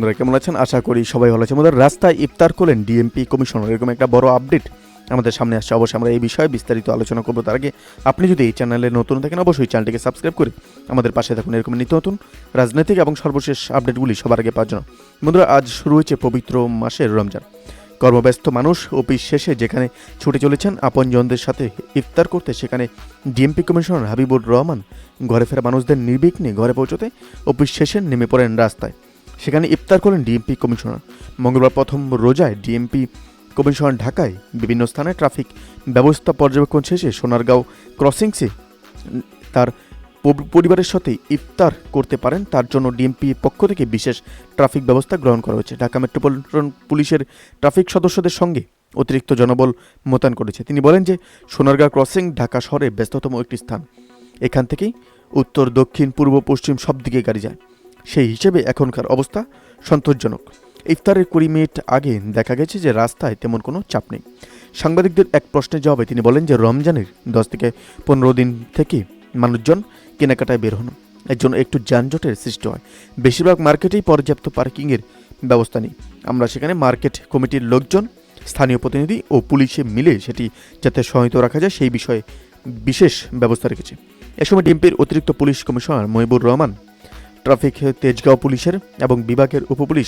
বন্ধুরা কেমন আছেন? আশা করি সবাই ভালো আছে। আমাদের রাস্তায় ইফতার করলেন ডিএমপি কমিশনার, এরকম একটা বড় আপডেট আমাদের সামনে আসছে। অবশ্যই আমরা এই বিষয়ে বিস্তারিত আলোচনা করবো। তার আগে আপনি যদি এই চ্যানেলে নতুন থাকেন অবশ্যই চ্যানেলটিকে সাবস্ক্রাইব করে আমাদের পাশে থাকুন এরকম নিত্য নতুন রাজনৈতিক এবং সর্বশেষ আপডেটগুলি সবার আগে পাওয়ার জন্য। বন্ধুরা, আজ শুরু হয়েছে পবিত্র মাসের রমজান। কর্মব্যস্ত মানুষ অফিস শেষে যেখানে ছুটে চলেছেন আপনজনদের সাথে ইফতার করতে, সেখানে ডিএমপি কমিশনার হাবিবুর রহমান ঘরে ফেরা মানুষদের নির্বিঘ্নে ঘরে পৌঁছতে অফিস শেষে নেমে পড়েন রাস্তায়। সেখানে ইফতার করেন ডিএমপি কমিশনার। মঙ্গলবার প্রথম রোজায় ডিএমপি কমিশনার ঢাকায় বিভিন্ন স্থানে ট্রাফিক ব্যবস্থা পর্যবেক্ষণ শেষে সোনারগাঁও ক্রসিংসে তার পরিবারের সাথে ইফতার করতে পারেন। তার জন্য ডিএমপি পক্ষ থেকে বিশেষ ট্রাফিক ব্যবস্থা গ্রহণ করা হয়েছে। ঢাকা মেট্রোপলিটন পুলিশের ট্রাফিক সদস্যদের সঙ্গে অতিরিক্ত জনবল মোতায়েন করেছে। তিনি বলেন যে সোনারগাঁও ক্রসিং ঢাকা শহরে ব্যস্ততম একটি স্থান। এখান থেকেই উত্তর, দক্ষিণ, পূর্ব, পশ্চিম সব দিকে গাড়ি যায়। সেই হিসেবে এখনকার অবস্থা সন্তোষজনক। ইফতারের 20 মিনিট আগে দেখা গেছে যে রাস্তায় তেমন কোনো চাপ নেই। সাংবাদিকদের এক প্রশ্নের জবাবে তিনি বলেন যে রমজানের 10 থেকে 15 দিন থেকে মানুষজন কেনাকাটায় বের হন, এর জন্য একটু যানজটের সৃষ্টি হয়। বেশিরভাগ মার্কেটেই পর্যাপ্ত পার্কিংয়ের ব্যবস্থা নেই। আমরা সেখানে মার্কেট কমিটির লোকজন, স্থানীয় প্রতিনিধি ও পুলিশে মিলে সেটি যাতে সহায়তা রাখা যায় সেই বিষয়ে বিশেষ ব্যবস্থা রেখেছে। এ সময় ডিএমপির অতিরিক্ত police commissioner Mohibur Rahman, traffic Tejgaon পুলিশের এবং বিভাগের উপপুলিশ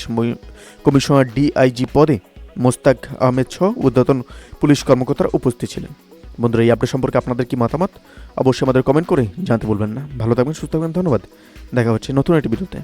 কমিশনার ডিআইজি পদে মোস্তাক আহমেদ সহ ঊর্ধ্বতন পুলিশ কর্মকর্তারা উপস্থিত ছিলেন। বন্ধুরা, এই আপডেট সম্পর্কে আপনাদের কি মতামত অবশ্যই আমাদের কমেন্ট করে জানতে বলবেন না। ভালো থাকবেন, সুস্থ থাকবেন, ধন্যবাদ। দেখা হচ্ছে নতুন একটি ভিডিওতে।